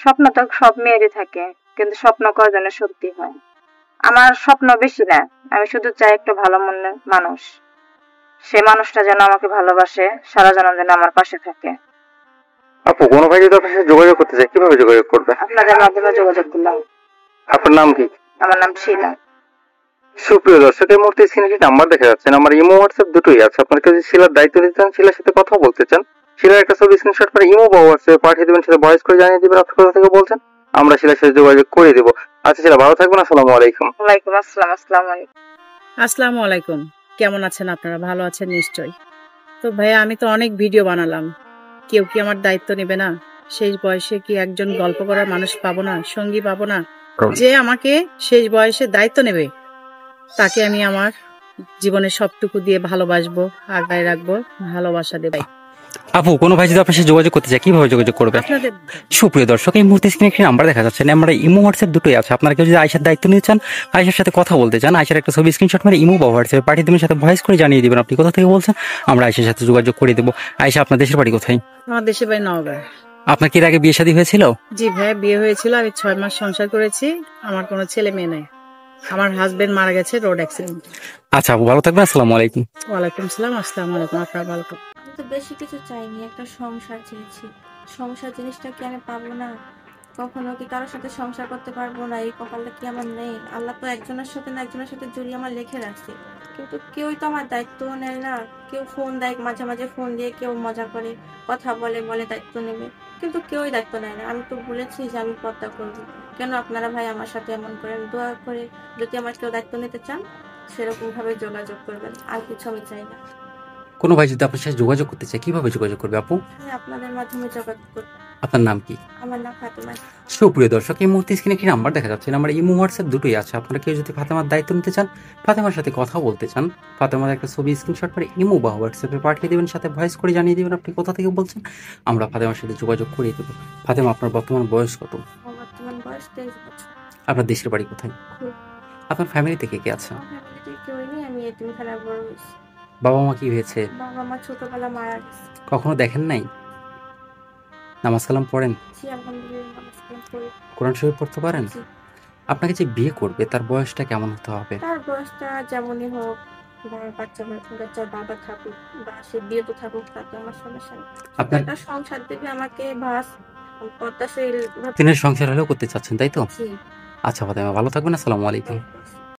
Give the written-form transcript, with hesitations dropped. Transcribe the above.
স্বপ্ন তো সব মেয়েরই থাকে, কিন্তু স্বপ্ন কয়জনে সত্যি হয়? আমার স্বপ্ন বেশি না, আমি শুধু চাই একটা ভালো মনের মানুষ, সে মানুষটা যেন আমাকে ভালোবাসে, সারা জীবন যেন আমার পাশে থাকে। আপু, কোনো ভাই যদি আপনার সাথে যোগাযোগ করতে চায় কিভাবে যোগাযোগ করবে? আপনাদের মাধ্যমে যোগাযোগ করলাম। আপনার নাম কি? আমার নাম শিলা। সুপ্রিয় দর্শক, এই মুহূর্তে স্ক্রিনে একটি নাম্বার দেখা যাচ্ছে, আমার ইমো হোয়াটসঅ্যাপ দুটোই আছে। আপনার যদি শিলার দায়িত্ব দিতে চান, শিলার সাথে কথা বলতে চান, শিলার একটা ছবি স্ক্রিনশট করে ইমো বা হোয়াটসঅ্যাপে পাঠিয়ে দেবেন, সাথে ভয়েস করে জানিয়ে দেবেন আপনি কোথা থেকে বলছেন। আমরা শিলার সাথে যোগাযোগ করে দেবো। আচ্ছা শিলা, ভালো থাকবেন। আসসালামু আলাইকুম। ওয়ালাইকুম আসসালাম। আসসালামু আলাইকুম। আসসালামু আলাইকুম। কেমন আছেন আপনারা? ভালো আছেন নিশ্চয়ই। তো ভাইয়া, আমি তো অনেক ভিডিও বানালাম, কেউ কি আমার দায়িত্ব নেবে না? শেষ বয়সে কি একজন গল্প করার মানুষ পাবো না, সঙ্গী পাবো না, যে আমাকে শেষ বয়সে দায়িত্ব নেবে? তাকে আমি আমার জীবনের সবটুকু দিয়ে ভালোবাসবো, আগায় রাখবো, ভালোবাসা দেব। আপু, কোনো ভাই যদি আপনার সাথে যোগাযোগ করতে চায় কিভাবে যোগাযোগ করবে? আপনাদের সুপ্রিয় দর্শক, এই মুহূর্তে স্ক্রিনে একটি নাম্বার দেখা যাচ্ছে, আমরা ইমো হোয়াটসঅ্যাপ দুটোই আছে। আপনারা কেউ যদি আয়সার দায়িত্ব নিতে চান, আয়সার সাথে কথা বলতে চান, আয়সার একটা ছবি স্ক্রিনশট মানে ইমো বা হোয়াটসঅ্যাপে পাঠিয়ে দেবেন, সাথে ভয়েস করে জানিয়ে দেবেন আপনি কোথা থেকে বলছেন। আমরা আয়সার সাথে যোগাযোগ করে দেবো। আয়সা, আপনার দেশের বাড়ি কোথায়? আমার দেশের বাড়ি নওগাঁ। আপনার কি এর আগে বিয়ে শাদী হয়েছিল? জি ভাইয়া, বিয়ে হয়েছিল, আমি 6 মাস সংসার করেছি। আমার কোনো ছেলে মেয়ে নেই, আমার হাজবেন্ড মারা গেছে রোড অ্যাক্সিডেন্ট। আচ্ছা আপু, ভালো থাকবেন। আসসালামু আলাইকুম। ওয়ালাইকুম সালাম। আসসালামু আলাইকুম। আপনারা ভালো থাকবেন। আমি তো বেশি কিছু চাইনি, একটা সংসার চেয়েছি। সংসার জিনিসটা কি আমি পাবো না? কখনো কি কারোর সাথে সংসার করতে পারবো না? এই কপালটা কি আমার নেই? আল্লাহ তো একজনের সাথে না একজনের সাথে জড়িয়ে আমার লিখে রাখছে, কিন্তু কেউই তো আমার দায়িত্বও নেয় না। কেউ ফোন দেয়, মাঝে মাঝে ফোন দিয়ে কেউ মজা করে কথা বলে, বলে দায়িত্ব নেবে, কিন্তু কেউই দায়িত্ব নেয় না। আমি তো বলেছি যে আমি পর্দা করবো। কেন আপনারা ভাই আমার সাথে এমন করেন? দোয়া করে যদি আমার কেউ দায়িত্ব নিতে চান, সেরকম ভাবে যোগাযোগ করবেন, আর কিছু আমি চাই না। কোনো ভাই যদি আপনার সাথে যোগাযোগ করতে চায় কিভাবে যোগাযোগ করবে আপু? আপনাদের মাধ্যমে যোগাযোগ করব। আপনার নাম কি? আমার নাম ফাতেমা। সুপ্রিয় দর্শক, এই মুহূর্তে স্ক্রিনে একটি নাম্বার দেখা যাচ্ছে, আমার ইমো হোয়াটসঅ্যাপ দুটোই আছে। আপনারা কেউ যদি ফাতেমার দায়িত্ব নিতে চান, ফাতেমার সাথে কথা বলতে চান, ফাতেমার একটা ছবি স্ক্রিনশট করে ইমো বা হোয়াটসঅ্যাপে পাঠিয়ে দেবেন, সাথে ভয়েস করে জানিয়ে দেবেন আপনি কোথা থেকে বলছেন। আমরা ফাতেমার সাথে যোগাযোগ করে দেবো। ফাতেমা, আপনার বর্তমান বয়স কত? বর্তমান বয়স 23 বছর। আপনার দেশের বাড়ি কোথায়? আপনার ফ্যামিলিতে কে কে আছে? ফ্যামিলিতে কেউ নেই, আমি এতিমখানায় বড় হয়েছি। বাবা মা কি হয়েছে? বাবা মা ছোটবেলা মারা গেছে। কখনো দেখেন নাই? নামাজ কালাম পড়েন? জি, আলহামদুলিল্লাহ নামাজ কালাম পড়ি। কোরআন শরীফ পড়তে পারেন? জি। আপনাকে যে বিয়ে করবে তার বয়সটা কেমন হতে হবে? তার বয়সটা যেমনই হোক, বাচ্চার বাবা থাকুক বা সে বিয়ে তো থাকুক, তাতে আমার সমস্যা নেই। আপনার একটা সংসার দেবে আমাকে, বাস পদ্মাশীল দিনের সংসার হলেও করতে চাচ্ছেন, তাই তো? জি। আচ্ছা ফাতেমা, ভালো থাকবেন। আসসালামু আলাইকুম।